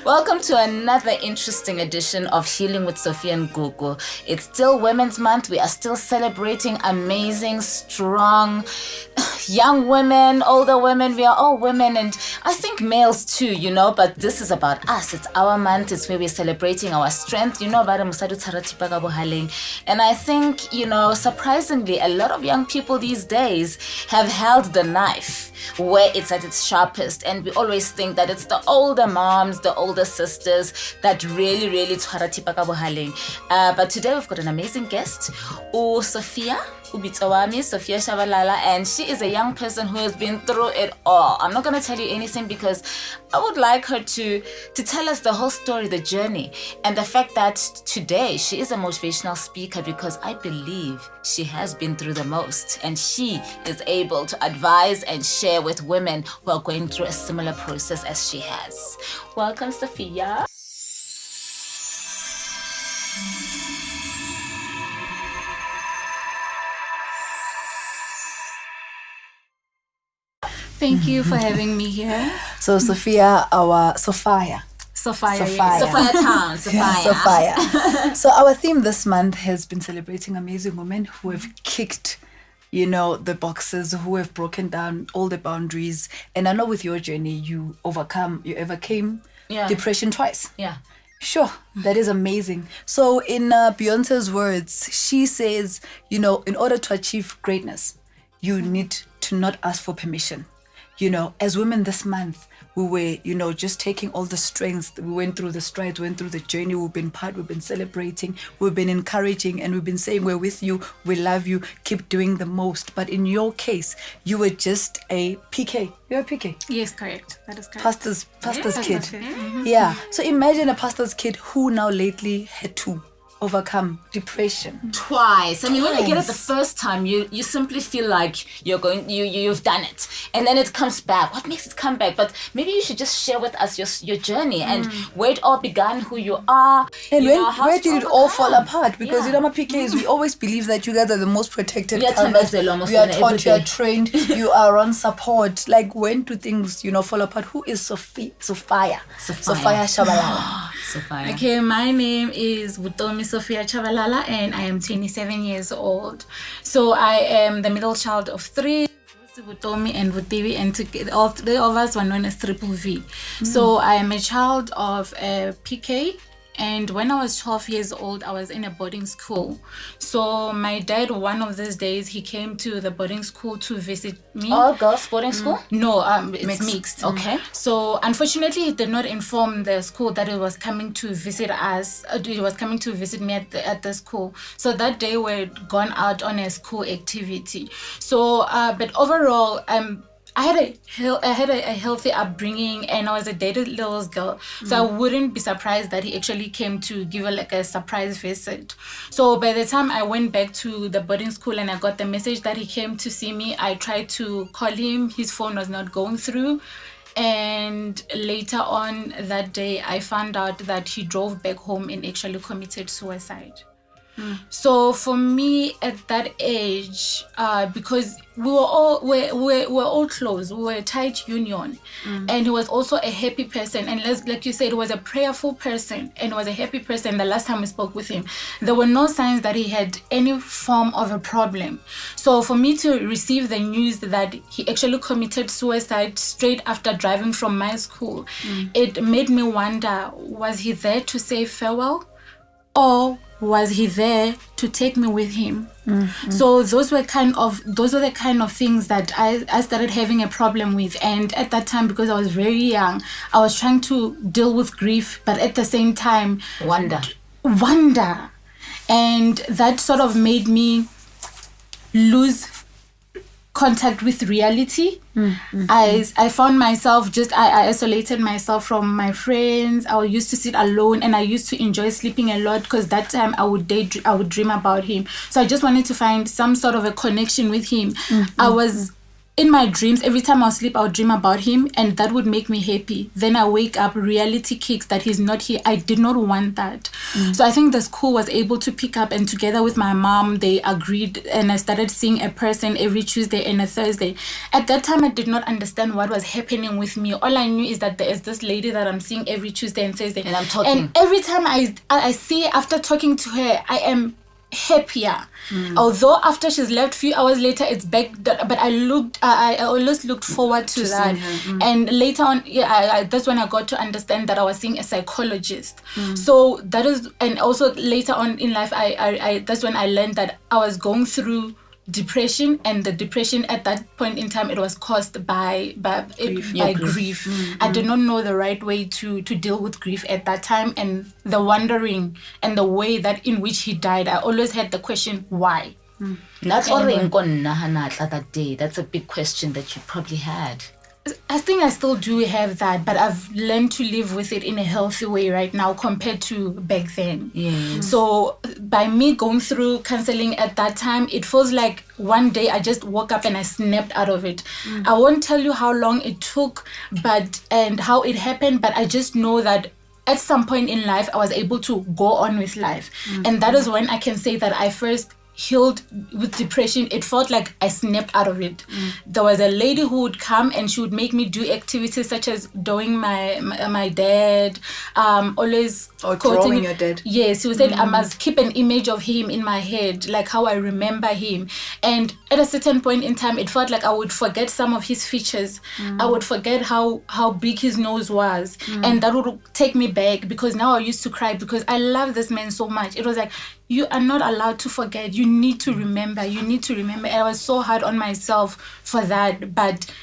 Welcome to another interesting edition of Healing with Sophie and Gugu. It's still Women's Month. We are still celebrating amazing, strong, young women, older women. We are all women, and I think males too, but this is about us. It's our month. It's where we're celebrating our strength, and I think, surprisingly, a lot of young people these days have held the knife where it's at its sharpest, and we always think that it's the older moms, the older sisters that really but today we've got an amazing guest, Sophia Vutomi Tshabalala, and she is a young person who has been through it all. I'm not going to tell you anything because I would like her to tell us the whole story, the journey, and the fact that today she is a motivational speaker because I believe she has been through the most, and she is able to advise and share with women who are going through a similar process as she has. Welcome, Sophia. Thank you for having me here. So Sophia, Sophia Town. Sophia. So our theme this month has been celebrating amazing women who have kicked, the boxes, who have broken down all the boundaries. And I know with your journey, you overcame depression twice. Yeah. Sure, that is amazing. So in Beyonce's words, she says, in order to achieve greatness, you need to not ask for permission. As women this month, we were, just taking all the strengths. We went through the strides, went through the journey. We've been celebrating, we've been encouraging, and we've been saying we're with you, we love you, keep doing the most. But in your case, you were just a PK. You're a PK? Yes, correct. That is correct. Pastor's kid. Mm-hmm. Yeah. So imagine a pastor's kid who now lately had to overcome depression twice. I mean, when you get it the first time, you simply feel like you've done it, and then it comes back. What makes it come back? But maybe you should just share with us your journey and where it all began, who you are, and where did it all fall apart? Because my PKs, we always believe that you guys are the most protected, covered. You are taught, you are trained, you are on support. Like, when do things fall apart? Who is Sophia Tshabalala? Sophia. Okay, my name is Vutomi Sophia Tshabalala, and I am 27 years old. So I am the middle child of three, Vutomi and Vutivi, and all three of us were known as Triple V. So I am a child of a PK. And when I was 12 years old, I was in a boarding school. So my dad, one of those days, he came to the boarding school to visit me. All girls boarding school? No, it's mixed. Okay. So unfortunately, he did not inform the school that it was coming to visit us. It was coming to visit me at the school. So that day we'd gone out on a school activity. So, but overall, I had a healthy upbringing, and I was a dated little girl. So I wouldn't be surprised that he actually came to give a surprise visit. So by the time I went back to the boarding school and I got the message that he came to see me, I tried to call him. His phone was not going through. And later on that day, I found out that he drove back home and actually committed suicide. So for me at that age, because we were all close, we were a tight union, and he was also a happy person, and like you said, he was a prayerful person and was a happy person. The last time we spoke with him, there were no signs that he had any form of a problem. So for me to receive the news that he actually committed suicide straight after driving from my school, it made me wonder, was he there to say farewell, or was he there to take me with him? So those were the kind of things that I started having a problem with. And at that time, because I was very young, I was trying to deal with grief, but at the same time wonder. And that sort of made me lose contact with reality. I found myself I isolated myself from my friends. I used to sit alone, and I used to enjoy sleeping a lot because that time I would dream about him. So I just wanted to find some sort of a connection with him. I was in my dreams, every time I sleep, I would dream about him, and that would make me happy. Then I wake up, reality kicks that he's not here. I did not want that. So I think the school was able to pick up, and together with my mom, they agreed, and I started seeing a person every Tuesday and a Thursday. At that time, I did not understand what was happening with me. All I knew is that there is this lady that I'm seeing every Tuesday and Thursday. And I'm talking. And every time I see, after talking to her, I am happier. Although after she's left, few hours later it's back, but I always looked forward to that. And later on, that's when I got to understand that I was seeing a psychologist. So that is, and also later on in life, I that's when I learned that I was going through depression, and the depression at that point in time, it was caused by grief. I did not know the right way to deal with grief at that time, and the wondering and the way that in which he died, I always had the question, why? That's that day. That's a big question that you probably had. I think I still do have that, but I've learned to live with it in a healthy way right now compared to back then. So by me going through counseling at that time, it feels like one day I just woke up and I snapped out of it. I won't tell you how long it took and how it happened, but I just know that at some point in life, I was able to go on with life. And that is when I can say that I first healed with depression. It felt like I snapped out of it. There was a lady who would come and she would make me do activities such as doing my dad, always drawing your dad. Yes, she would say I must keep an image of him in my head, like how I remember him. And at a certain point in time, it felt like I would forget some of his features. I would forget how big his nose was, and that would take me back, because now I used to cry because I love this man so much. It was like, you are not allowed to forget. You need to remember. And I was so hard on myself for that. But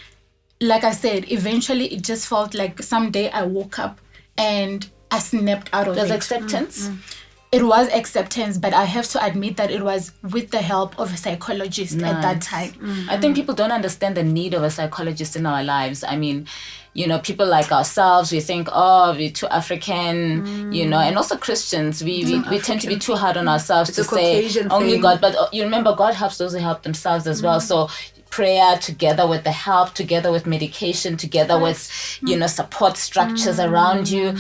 like I said, eventually it just felt like someday I woke up and I snapped out of it. There's acceptance? It was acceptance, but I have to admit that it was with the help of a psychologist at that time. I think people don't understand the need of a psychologist in our lives. I mean, people like ourselves, we think, we're too African, and also Christians, we tend to be too hard on ourselves to say only God. But you remember, God helps those who help themselves as well. So prayer together with the help, together with medication, together with, support structures around you.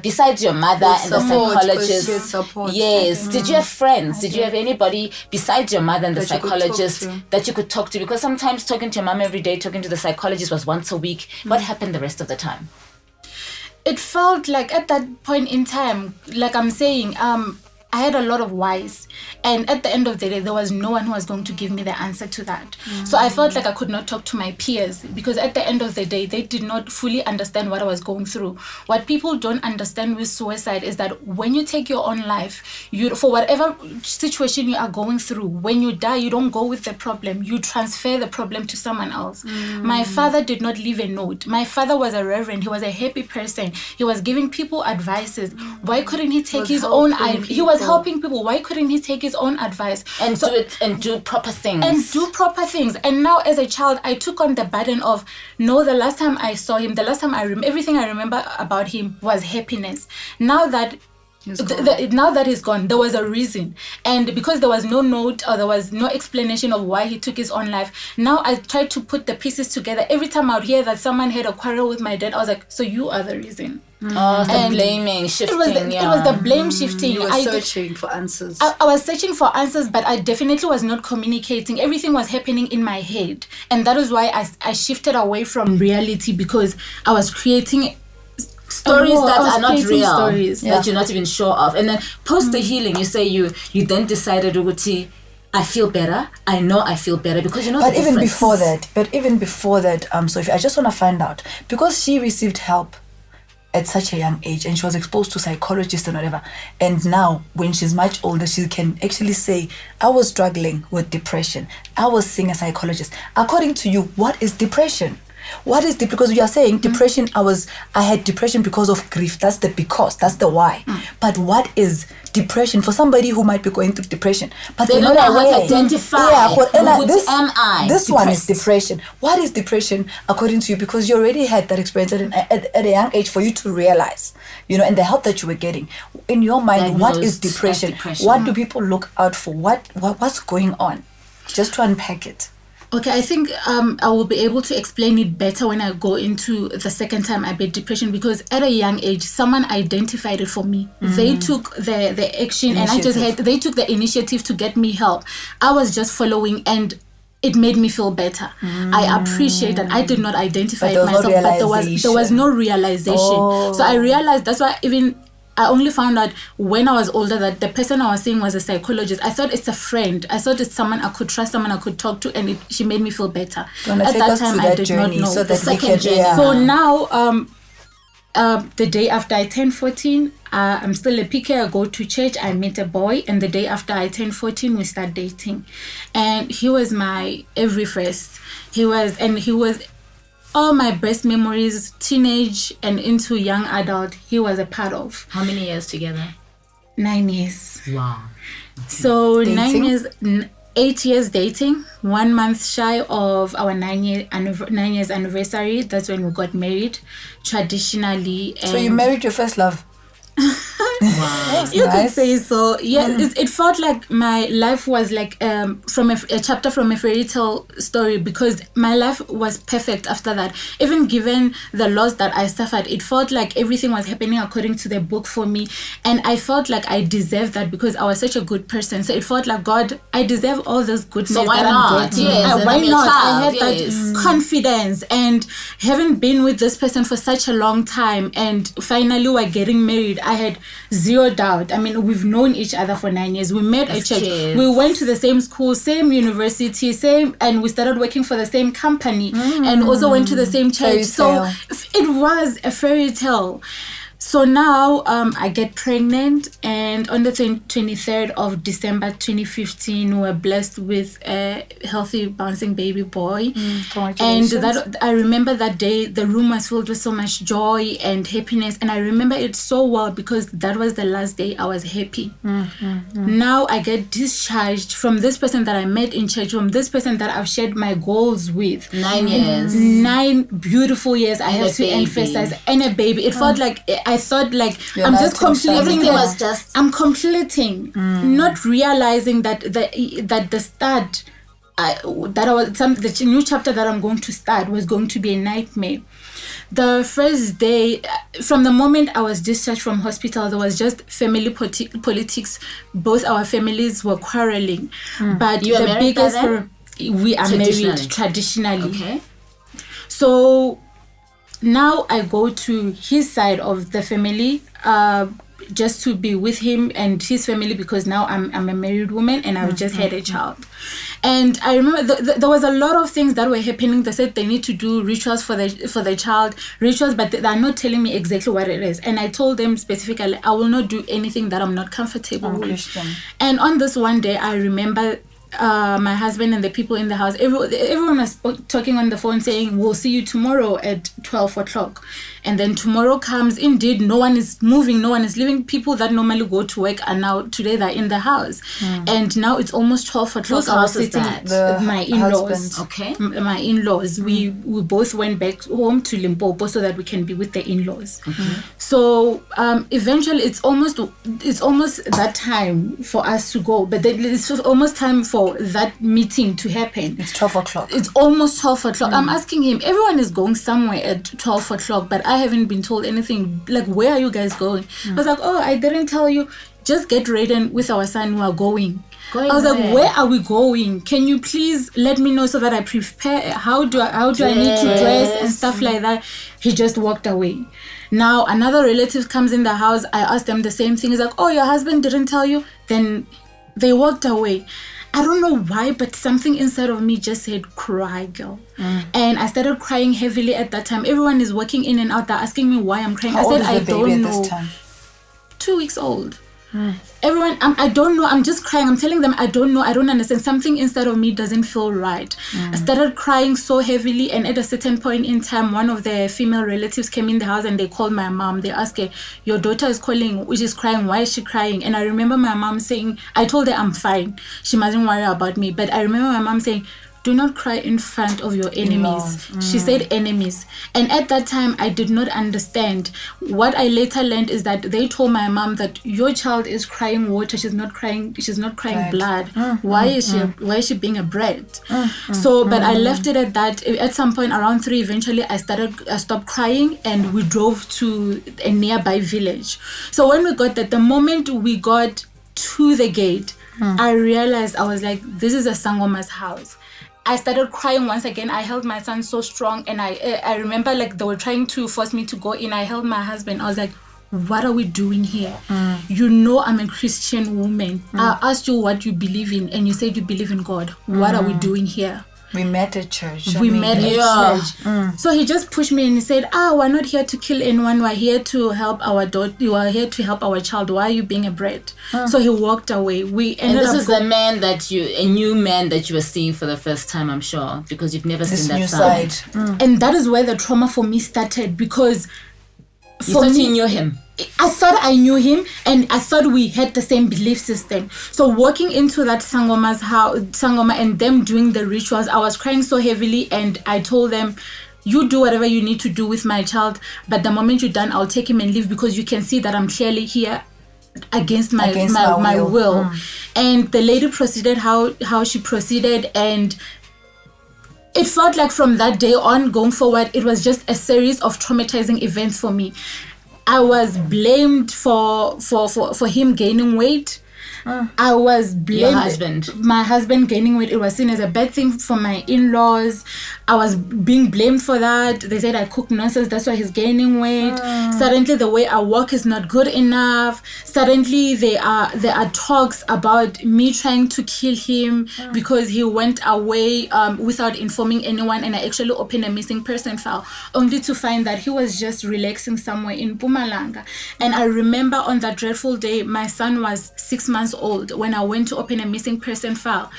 Besides your mother and the psychologist. Yes. Did you have friends? Did you have anybody besides your mother and the psychologist that you could talk to? Because sometimes talking to your mom every day, talking to the psychologist was once a week. What happened the rest of the time? It felt like at that point in time, like I'm saying, I had a lot of whys, and at the end of the day, there was no one who was going to give me the answer to that. So I felt like I could not talk to my peers, because at the end of the day, they did not fully understand what I was going through. What people don't understand with suicide is that when you take your own life, for whatever situation you are going through, when you die, you don't go with the problem. You transfer the problem to someone else. My father did not leave a note. My father was a reverend. He was a happy person. He was giving people advices. Why couldn't he take his own? He was helping people. Why couldn't he take his own advice and do proper things? And now as a child, I took on the burden of, no, the last time I saw him, everything I remember about him was happiness. Now that he's gone, there was a reason, and because there was no note or there was no explanation of why he took his own life, now I tried to put the pieces together. Every time I would hear that someone had a quarrel with my dad, I was like, so you are the reason. The blaming, shifting. It was the blame shifting. You were searching for answers. I was searching for answers, but I definitely was not communicating. Everything was happening in my head, and that is why I shifted away from reality, because I was creating stories that are not real, that you're not even sure of. And then post the healing, you say you then decided, Uguti, I feel better. I know I feel better, because But even before that, Sophie, I just want to find out, because she received help at such a young age and she was exposed to psychologists and whatever, and now when she's much older, she can actually say, I was struggling with depression, I was seeing a psychologist. According to you, what is depression? What is because you are saying depression, I had depression because of grief. That's the why. But what is depression for somebody who might be going through depression, but they don't know how to identify? This one is depression. What is depression according to you? Because you already had that experience at a young age for you to realize, and the help that you were getting. In your mind, what is depression? What do people look out for? What's going on? Just to unpack it. Okay, I think I will be able to explain it better when I go into the second time I had depression, because at a young age, someone identified it for me. They took the action, and they took the initiative to get me help. I was just following, and it made me feel better. I appreciate that. I did not identify it myself, but there was no realization. So I realized, that's why even I only found out when I was older that the person I was seeing was a psychologist. I thought it's a friend. I thought it's someone I could trust, someone I could talk to, and she made me feel better. At that time, I did not know. So, so now, the day after I turned 14, I'm still a PK. I go to church. I meet a boy, and the day after I turned 14, we start dating, and he was my every first. He was all my best memories, teenage and into young adult. He was a part of. How many years together? 9 years. Wow. So dating? 8 years dating. 1 month shy of our 9 years anniversary. That's when we got married, traditionally. So you married your first love? Wow. You could say so. Yeah, it felt like my life was like from a chapter from a fairy tale story, because my life was perfect after that. Even given the loss that I suffered, it felt like everything was happening according to the book for me, and I felt like I deserved that because I was such a good person. So it felt like, God, I deserve all this goodness so why that not? I'm getting. Yes, why not? I had yes. that confidence, and having been with this person for such a long time, and finally we're getting married, I had zero doubt. I mean, we've known each other for 9 years. We met at church. Kids. We went to the same school, same university, and we started working for the same company, and also went to the same church. So it was a fairy tale. So now I get pregnant, and on the 23rd of December 2015, we were blessed with a healthy bouncing baby boy. And that I remember that day, the room was filled with so much joy and happiness, and I remember it so well because that was the last day I was happy. Now I get discharged from this person that I met in church, from this person that I've shared my goals with. 9 years. 9 beautiful years, I have to emphasize, and a baby. It felt like I thought like I'm just completing. Everything was just. I'm completing, not realizing that the start, the new chapter that I'm going to start was going to be a nightmare. The first day, from the moment I was discharged from hospital, there was just family politics. Both our families were quarreling, but you the biggest we are married traditionally. Okay. So now I go to his side of the family just to be with him and his family, because now I'm a married woman and I've just had a child. And I remember there was a lot of things that were happening. They said they need to do rituals for the child, but they are not telling me exactly what it is. And I told them specifically, I will not do anything that I'm not comfortable with. Christian. And on this one day, I remember my husband and the people in the house, everyone was talking on the phone saying, we'll see you tomorrow at 12 o'clock. And then tomorrow comes, indeed, no one is moving, no one is leaving. People that normally go to work are now, today they're in the house. And now it's almost 12 o'clock. Whose house is that? My in-laws. Okay. My in-laws. We both went back home to Limpopo so that we can be with the in-laws. So eventually it's almost that time for us to go. But then it's almost time for that meeting to happen. It's 12 o'clock. It's almost 12 o'clock. I'm asking him, everyone is going somewhere at 12 o'clock, but I haven't been told anything. Like, where are you guys going? I was like, oh, I didn't tell you. Just get ready, and with our son, we are going. I was like, where are we going? Can you please let me know so that I prepare? How do I need to dress and stuff like that? He just walked away. Now another relative comes in the house. I asked them the same thing. He's like, oh, your husband didn't tell you? Then they walked away. I don't know why, but something inside of me just said, cry, girl. And I started crying heavily at that time. Everyone is walking in and out. They're asking me why I'm crying. How I said, old is I the baby don't at know. this time? 2 weeks old. Everyone, I don't know. I'm just crying. I'm telling them, I don't know. I don't understand. Something inside of me doesn't feel right. I started crying so heavily, and at a certain point in time, one of the female relatives came in the house and they called my mom. They asked her, your daughter is calling, which is crying. Why is she crying? And I remember my mom saying, I told her I'm fine. She mustn't worry about me. But I remember my mom saying, do not cry in front of your enemies. She said enemies. And at that time, I did not understand. What I later learned is that they told my mom that your child is crying water. She's not crying blood. Why is she being a brat? But I left it at that. At some point around 3, eventually I stopped crying, and we drove to a nearby village. So when we got there, the moment we got to the gate, I realized, I was like, this is a Sangoma's house. I started crying once again. I held my son so strong, and I remember like they were trying to force me to go in. I held my husband. I was like, what are we doing here? You know I'm a Christian woman. I asked you what you believe in, and you said you believe in God. What are we doing here? We met at church. We met at church. So he just pushed me and he said, we're not here to kill anyone. We're here to help our daughter. You are here to help our child. Why are you being a brat? So he walked away. And this is the man a new man that you were seeing for the first time, I'm sure, because you've never seen that side. And that is where the trauma for me started, because you thought you knew him. I thought I knew him, and I thought we had the same belief system. So walking into that Sangoma and them doing the rituals, I was crying so heavily, and I told them, you do whatever you need to do with my child, but the moment you're done, I'll take him and leave, because you can see that I'm clearly here against my will. And the lady proceeded how she proceeded, and it felt like from that day on going forward, it was just a series of traumatizing events for me. I was blamed for him gaining weight. I was blamed. My husband gaining weight. It was seen as a bad thing for my in-laws. I was being blamed for that. They said I cook nonsense. That's why he's gaining weight. Suddenly, the way I walk is not good enough. Suddenly, there are talks about me trying to kill him because he went away without informing anyone. And I actually opened a missing person file, only to find that he was just relaxing somewhere in Mpumalanga. And I remember on that dreadful day, my son was 6 months old when I went to open a missing person file.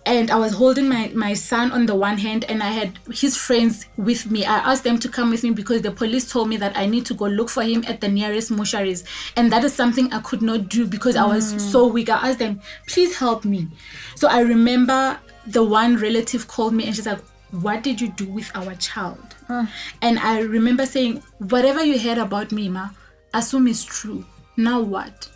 And I was holding my son on the one hand, and I had his friends with me. I asked them to come with me because the police told me that I need to go look for him at the nearest mortuaries. And that is something I could not do because I was so weak. I asked them, please help me. So I remember the one relative called me and she's like, what did you do with our child? And I remember saying, whatever you heard about me, ma, assume it's true. Now what?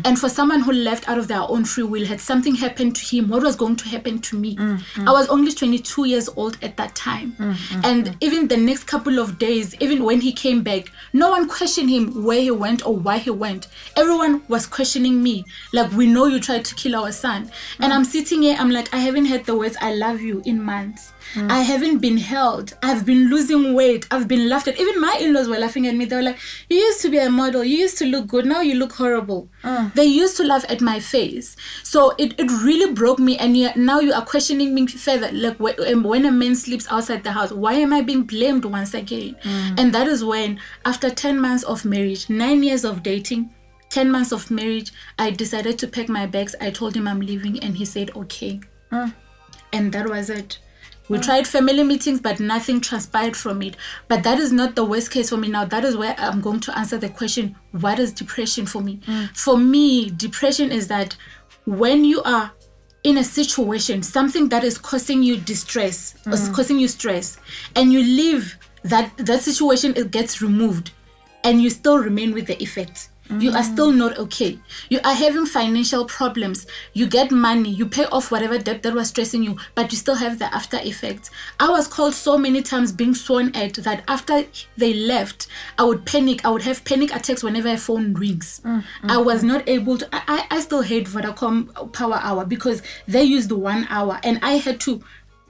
And for someone who left out of their own free will, had something happened to him, what was going to happen to me? I was only 22 years old at that time. And even the next couple of days, even when he came back, no one questioned him where he went or why he went. Everyone was questioning me. Like, we know you tried to kill our son. And I'm sitting here, I'm like, I haven't heard the words, I love you, in months. I haven't been held. I've been losing weight. I've been laughed at. Even my in-laws were laughing at me. They were like, you used to be a model. You used to look good. Now you look horrible. They used to laugh at my face. So it really broke me. And now you are questioning me further. Like when a man sleeps outside the house, why am I being blamed once again? And that is when, after 10 months of marriage, 9 years of dating, 10 months of marriage, I decided to pack my bags. I told him I'm leaving, and he said, okay. And that was it. We tried family meetings, but nothing transpired from it. But that is not the worst case for me now. That is where I'm going to answer the question, what is depression for me? For me, depression is that when you are in a situation, something that is causing you distress, or causing you stress, and you leave that situation, it gets removed, and you still remain with the effects. You are still not okay. You are having financial problems. You get money. You pay off whatever debt that was stressing you, but you still have the after effects. I was called so many times, being sworn at, that after they left, I would panic. I would have panic attacks whenever a phone rings. I was not able to. I still hate Vodacom Power Hour because they used 1 hour, and I had to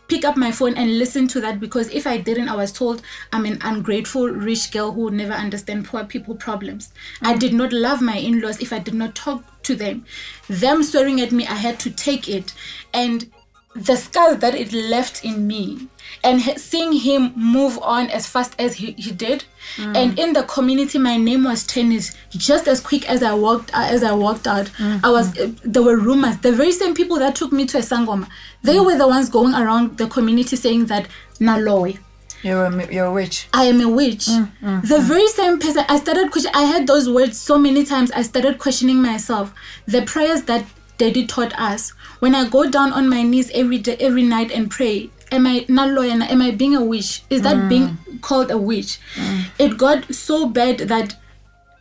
pick up my phone and listen to that, because if I didn't, I was told I'm an ungrateful rich girl who would never understand poor people problems. I did not love my in-laws if I did not talk to them. Them swearing at me, I had to take it. And the scars that it left in me, and seeing him move on as fast as he did, and in the community my name was tarnished just as quick as I walked out. There were rumors. The very same people that took me to a Sangoma, they were the ones going around the community saying that Naloy, you're a witch. I am a witch. The very same person, I heard those words so many times. I started questioning myself. The prayers that Daddy taught us, when I go down on my knees every night and pray, am I being a witch? Is that being called a witch? It got so bad that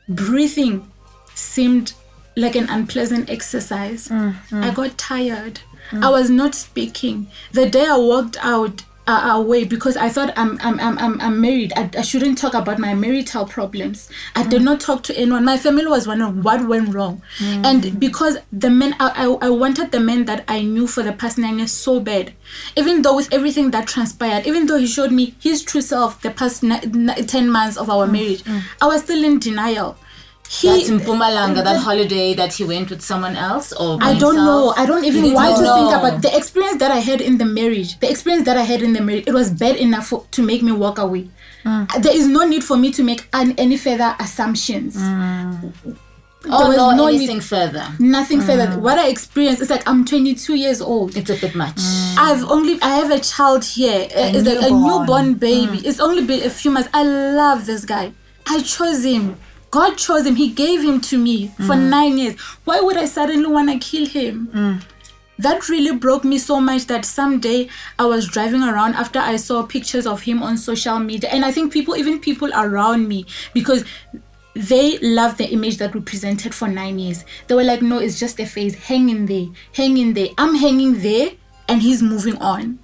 breathing seemed like an unpleasant exercise. I got tired. I was not speaking. The day I walked out away, because I thought I'm married, I shouldn't talk about my marital problems. I did not talk to anyone. My family was wondering what went wrong. And because the men, I wanted the men that I knew for the past 9 years so bad. Even though with everything that transpired, even though he showed me his true self the past 10 months of our marriage, I was still in denial. That's in Mpumalanga, that holiday that he went with someone else, or by I don't himself? know. I don't even want to know. think about the experience that I had in the marriage. It was bad enough to make me walk away. There is no need for me to make any further assumptions. Anything further. Nothing further. What I experienced, it's like I'm 22 years old. It's a bit much. I have a child here. It's a newborn baby. It's only been a few months. I love this guy. I chose him. God chose him. He gave him to me for 9 years. Why would I suddenly want to kill him? That really broke me so much that someday I was driving around after I saw pictures of him on social media. And I think people around me, because they loved the image that we presented for 9 years. They were like, no, it's just a phase. Hang in there. I'm hanging there. And he's moving on.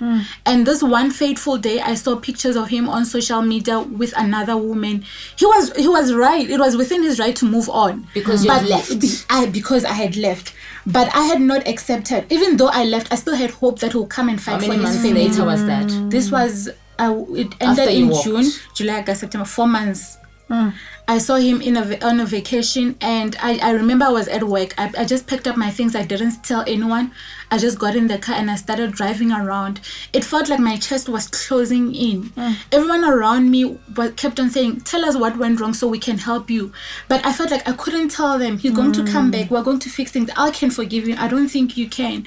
And this one fateful day, I saw pictures of him on social media with another woman. He was right. It was within his right to move on. Because you had left. Because I had left. But I had not accepted. Even though I left, I still had hope that he'll come and fight for his family. How many months later was that? This was, it ended in June, July, August, September, 4 months. I saw him on a vacation, and I remember I was at work. I just picked up my things. I didn't tell anyone. I just got in the car and I started driving around. It felt like my chest was closing in. Everyone around me kept on saying, tell us what went wrong so we can help you. But I felt like I couldn't tell them. He's going to come back. We're going to fix things. I can forgive you. I don't think you can.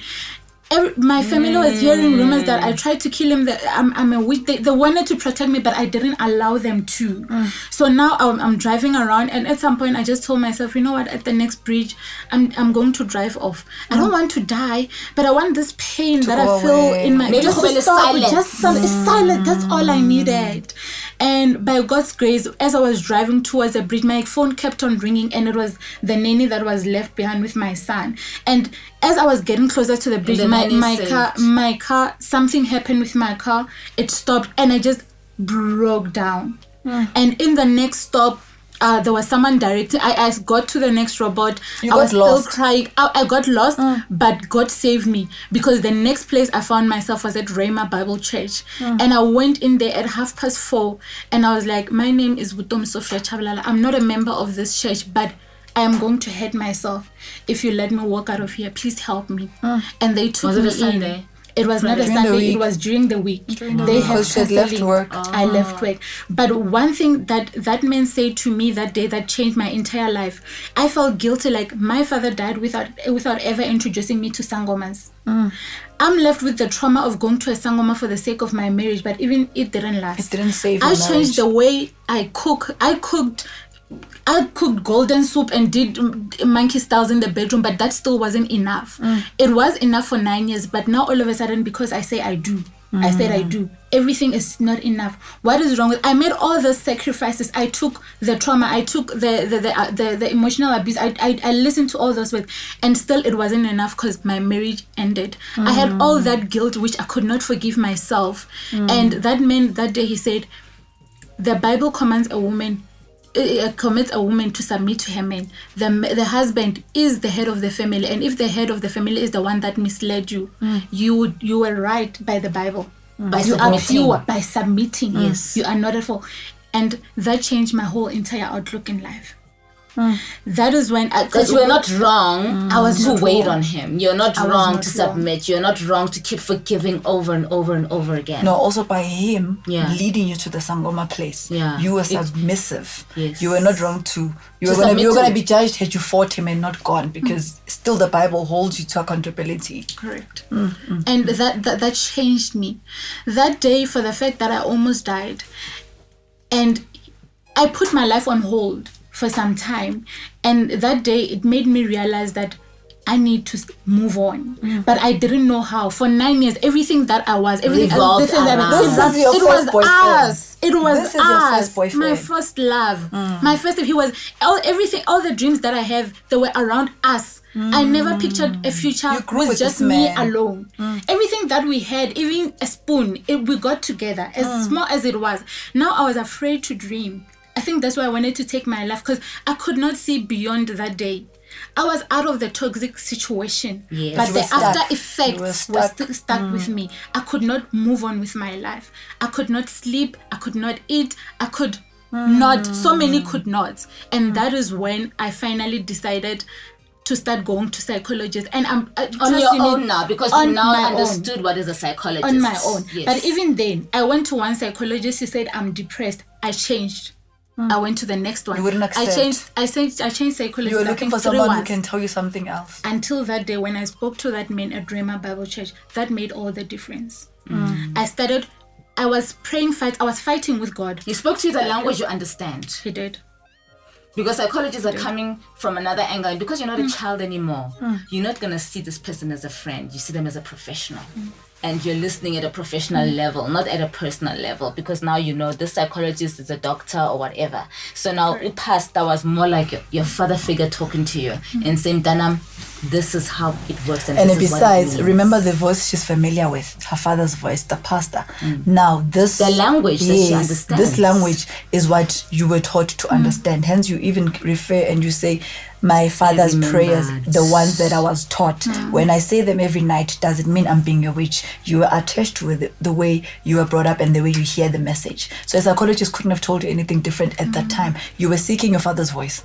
My family was hearing rumors that I tried to kill him, that I'm a witch. They wanted to protect me, but I didn't allow them to. So now I'm driving around, and at some point I just told myself, you know what, at the next bridge I'm going to drive off. I don't want to die, but I want this pain that I feel in my... Maybe silence. Silence. That's all I needed. And by God's grace, as I was driving towards the bridge, my phone kept on ringing, and it was the nanny that was left behind with my son. And as I was getting closer to the bridge, my car, something happened with my car. It stopped, and I just broke down. And in the next stop, there was someone directing. I got to the next robot. I was still crying. I got lost, but God saved me, because the next place I found myself was at Rhema Bible Church. And I went in there at 4:30, and I was like, my name is Vutomi Tshabalala. I'm not a member of this church, but I am going to hurt myself if you let me walk out of here. Please help me. And they took me in. Was it a Sunday? It was not a Sunday. It was during the week. They have left work. I left work. But one thing that man said to me that day that changed my entire life, I felt guilty, like my father died without ever introducing me to sangomas. I'm left with the trauma of going to a sangoma for the sake of my marriage, but even it didn't last. It didn't save your marriage. I changed the way I cook. I cooked golden soup and did monkey styles in the bedroom, but that still wasn't enough. It was enough for 9 years, but now all of a sudden, because I say I do, I said I do, everything is not enough. What is wrong with... I made all the sacrifices. I took the trauma. I took the emotional abuse. I listened to all those words, and still it wasn't enough, because my marriage ended. I had all that guilt which I could not forgive myself. And that man, that day, he said, the Bible commands a woman to submit to her man. The husband is the head of the family, and if the head of the family is the one that misled you, you were right by the Bible. You are pure by submitting. Yes, you are not at fault. And that changed my whole entire outlook in life. That is when... Because you were not wrong to wait on him. You're not wrong to submit. You're not wrong to keep forgiving over and over and over again. No, also by him leading you to the Sangoma place. Yeah. You were submissive. Yes. You were not wrong to... You were going to be judged had you fought him and not gone, because still the Bible holds you to accountability. Correct. And that changed me. That day, for the fact that I almost died, and I put my life on hold for some time, and that day it made me realize that I need to move on. But I didn't know how. For 9 years, everything that I was, everything Revolved around. This is your first boyfriend. us. It was This is your first boyfriend. My first love. My first, he was, all the dreams that I have, they were around us. I never pictured a future You grew with with just this me man. alone. Everything that we had, even a spoon, we got together, as small as it was. Now I was afraid to dream. I think that's why I wanted to take my life, because I could not see beyond that day. I was out of the toxic situation, Yes. but You the were stuck. after You effects were were stuck. still stuck with me. I could not move on with my life. I could not sleep. I could not eat. I could not. So many could not. And that is when I finally decided to start going to psychologists. And I'm On your own now, because you on now my own. understood what is a psychologist. On my own. Yes. But even then, I went to one psychologist. He said I'm depressed. I changed. I went to the next one. You wouldn't accept. I changed psychologists. You're I looking think for 3 someone who months. can tell you something else. Until that day when I spoke to that man at Rhema Bible Church, that made all the difference. I was fighting with God. He spoke to you the language you understand. He did. Because psychologists are coming from another angle. And because you're not a child anymore, you're not going to see this person as a friend. You see them as a professional. And you're listening at a professional level, not at a personal level. Because now you know this psychologist is a doctor or whatever. So now, past, that was more like your father figure talking to you and saying, Danam, this is how it works. And this is what it besides, means. remember the voice she's familiar with, her father's voice, the pastor. Now this The language that she understands. This language is what you were taught to understand. Hence you even refer and you say, my father's prayers, the ones that I was taught. When I say them every night, does it mean I'm being a witch? You are attached with the way you were brought up and the way you hear the message. So a psychologist couldn't have told you anything different at that time. You were seeking your father's voice.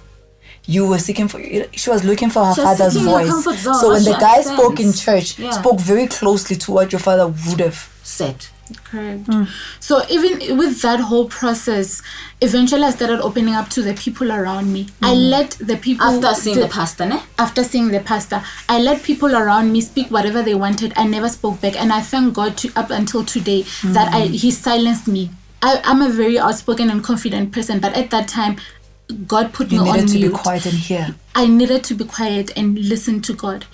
She was looking for her She was father's seeking her voice. comfort zone, So what when the she guy spoke in understands. church, spoke very closely to what your father would have said. Correct. So even with that whole process, eventually I started opening up to the people around me. I let the people... After seeing the pastor, ne? After seeing the pastor, I let people around me speak whatever they wanted. I never spoke back. And I thank God up until today that he silenced me. I'm a very outspoken and confident person, but at that time, God put me on mute. You needed to be quiet and hear. I needed to be quiet and listen to God.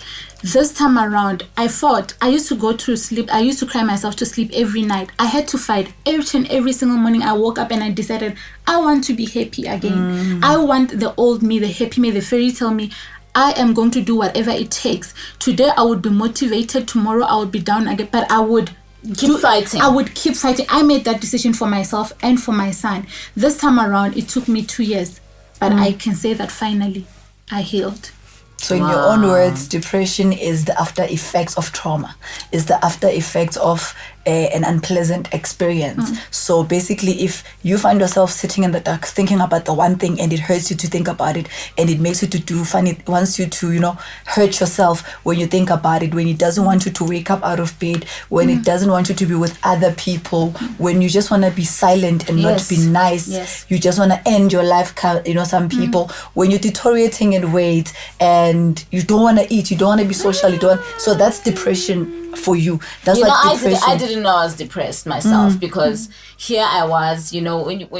This time around, I fought. I used to go to sleep. I used to cry myself to sleep every night. I had to fight. Every single morning I woke up and I decided, I want to be happy again. I want the old me, the happy me, the fairy tale me. I am going to do whatever it takes. Today I would be motivated. Tomorrow I would be down again. But I would keep fighting. I would keep fighting. I made that decision for myself and for my son. This time around, it took me 2 years. But I can say that finally, I healed. So in your own words, depression is the after effects of trauma, is the after effects of an unpleasant experience. So basically, if you find yourself sitting in the dark thinking about the one thing and it hurts you to think about it and it makes you to do fun, it wants you to, hurt yourself when you think about it, when it doesn't want you to wake up out of bed, when it doesn't want you to be with other people, when you just want to be silent and not be nice, you just want to end your life, some people, when you're deteriorating in weight and you don't want to eat, you don't want to be social, so that's depression for you. That's depression. I didn't know I was depressed myself because here I was, when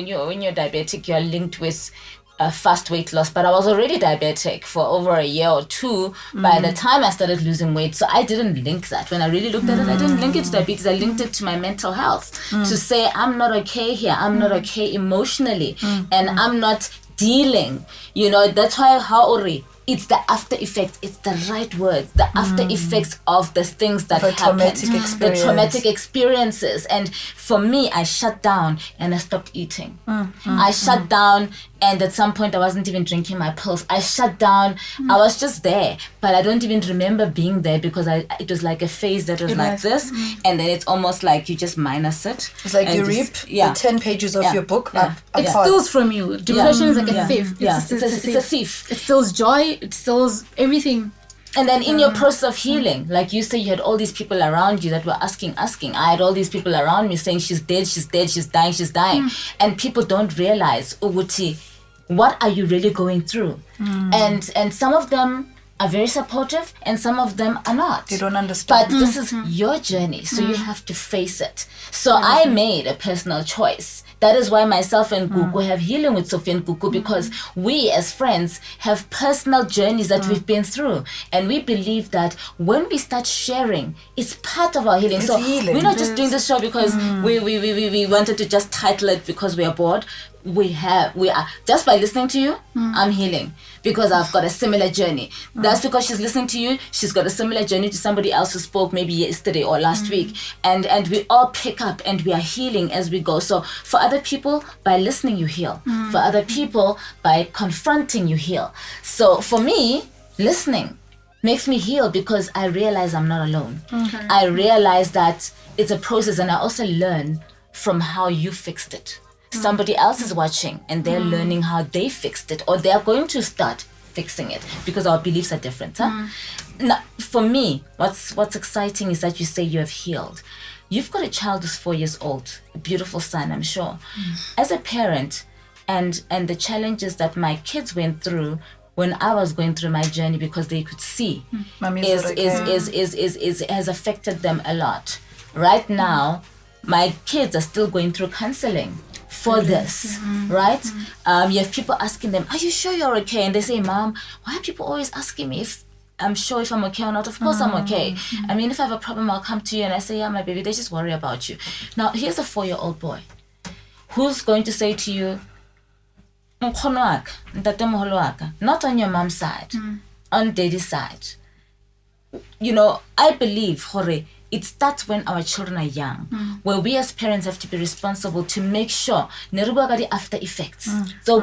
you're diabetic, you're linked with fast weight loss, but I was already diabetic for over a year or two by the time I started losing weight. So I didn't link that. When I really looked at it, I didn't link it to diabetes. I linked it to my mental health to say I'm not okay here. I'm not okay emotionally and I'm not dealing. That's why it's the after effects. It's the right words. The after effects of the things that happened. The traumatic experiences. And for me, I shut down and I stopped eating. I shut down, and at some point I wasn't even drinking my pills. I shut down. I was just there, but I don't even remember being there because it was like a phase that was this, and then it's almost like you just minus it. It's like you rip the 10 pages of your book up. It steals from you. Depression is like a thief. It's a thief. It steals joy. It steals everything. And then in your process of healing, like you say, you had all these people around you that were asking. I had all these people around me saying, she's dead, she's dying. And people don't realize, Uguti, what are you really going through? And some of them are very supportive and some of them are not. They don't understand. But this is your journey, so you have to face it. So I made a personal choice That is why myself and Gugu have healing with Sophie and Gugu, because we as friends have personal journeys that we've been through. And we believe that when we start sharing, it's part of our healing. It's so healing. we're not just doing this show because we wanted to just title it because we are bored. We are just by listening to you, I'm healing because I've got a similar journey. That's because she's listening to you, she's got a similar journey to somebody else who spoke maybe yesterday or last week, and we all pick up and we are healing as we go. So for other people, by listening you heal. For other people, by confronting you heal. So for me, listening makes me heal because I realize I'm not alone. I realize that it's a process, and I also learn from how you fixed it. Somebody else is watching and they're learning how they fixed it, or they're going to start fixing it, because our beliefs are different. Now, for me, what's exciting is that you say you have healed. You've got a child who's 4 years old, a beautiful son, I'm sure. As a parent, and the challenges that my kids went through when I was going through my journey, because they could see, has affected them a lot. Right now, my kids are still going through counseling for this, right? You have people asking them, are you sure you're okay? And they say, Mom, why are people always asking me if I'm sure if I'm okay or not? Of course I'm okay. I mean, if I have a problem, I'll come to you. And I say, yeah, my baby, they just worry about you. Now, here's a 4-year-old boy who's going to say to you, not on your mom's side, on daddy's side. You know, I believe, Hore, it starts when our children are young, where we as parents have to be responsible to make sure the after effects. So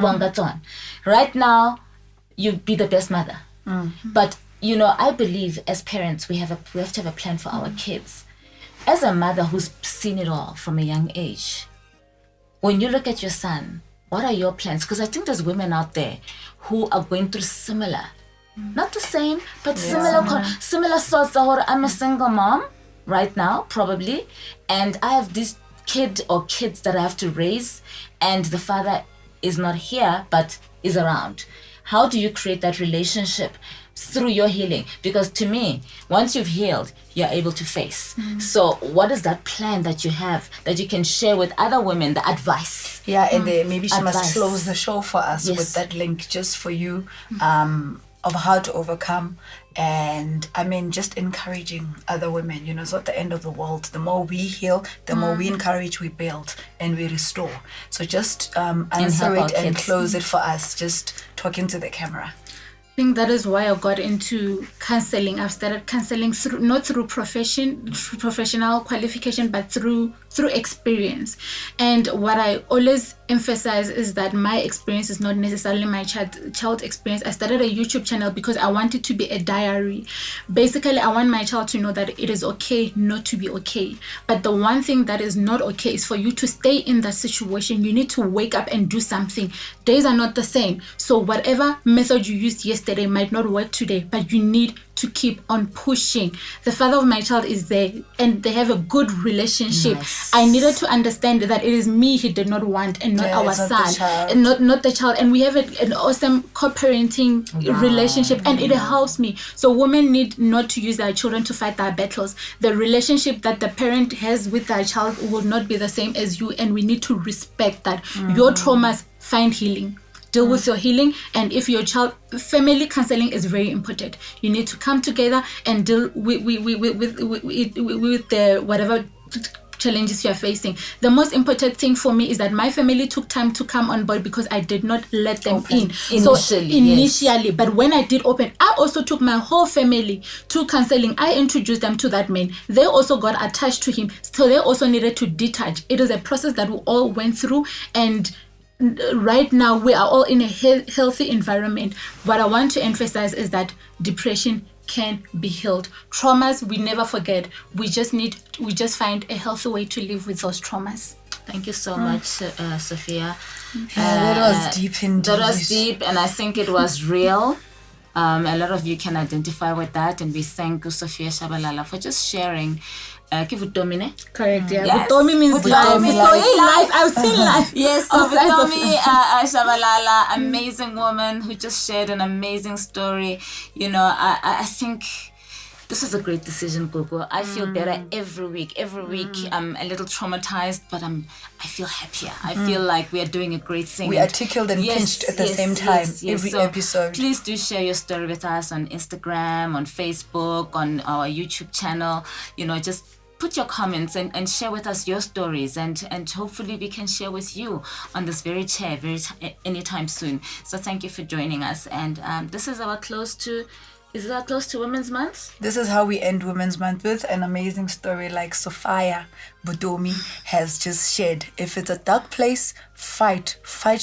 right now, you be the best mother. But you know, I believe as parents we have to have a plan for our kids. As a mother who's seen it all from a young age, when you look at your son, what are your plans? Because I think there's women out there who are going through similar, not the same, but similar thoughts. I'm a single mom right now, probably, and I have this kid or kids that I have to raise, and the father is not here but is around. How do you create that relationship through your healing? Because to me, once you've healed, you're able to face. So what is that plan that you have that you can share with other women, the advice? Yeah, and maybe she Advice. must close the show for us with that link just for you, of how to overcome. And I mean, just encouraging other women, you know, it's not the end of the world. The more we heal, the more we encourage, we build and we restore. So just answer it and close it for us, just talking to the camera. I think that is why I got into counseling. I've started counseling not through professional qualification, but through experience. And what I always emphasize is that my experience is not necessarily my child's experience. I started a YouTube channel because I want it to be a diary. Basically, I want my child to know that it is okay not to be okay. But the one thing that is not okay is for you to stay in that situation. You need to wake up and do something. Days are not the same. So whatever method you used yesterday might not work today, but you need to keep on pushing. The father of my child is there and they have a good relationship. Nice. I needed to understand that it is me he did not want and not our son, and not the child. And we have an awesome co-parenting relationship, and it helps me. So women need not to use their children to fight their battles. The relationship that the parent has with their child will not be the same as you, and we need to respect that. Your traumas, find healing. Deal with your healing. And if your child, family counseling is very important. You need to come together and deal with the whatever challenges you're facing. The most important thing for me is that my family took time to come on board because I did not let them in. Initially, but when I did open, I also took my whole family to counseling. I introduced them to that man. They also got attached to him, so they also needed to detach. It is a process that we all went through, and right now we are all in a healthy environment. What I want to emphasize is that depression can be healed. Traumas we never forget. We just find a healthy way to live with those traumas. Thank you so much, Sophia. That was deep indeed. That was deep, and I think it was real. A lot of you can identify with that, and we thank Sophia Tshabalala for just sharing. Vutomi, correct, yeah. Yes. Vutomi means life. So in life, I've seen life. Yes, so Vutomi Tshabalala, amazing woman who just shared an amazing story. You know, I think This is a great decision, Gugu. I feel better every week. Every week, I'm a little traumatized, but I feel happier. I feel like we are doing a great thing. We are tickled and pinched at the same time every So episode. Please do share your story with us on Instagram, on Facebook, on our YouTube channel. Just put your comments and share with us your stories, and hopefully we can share with you on this very chair anytime soon. So thank you for joining us, and this is our close to Women's Month. This is how we end Women's Month, with an amazing story like Sophia Vutomi has just shared. If it's a dark place, fight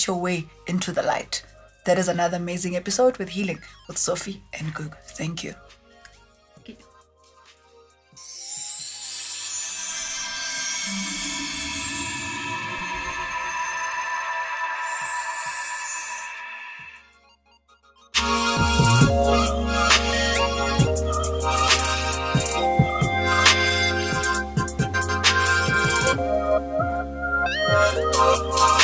your way into the light. That is another amazing episode with Healing with Sophie and Gugu. Thank you. Oh,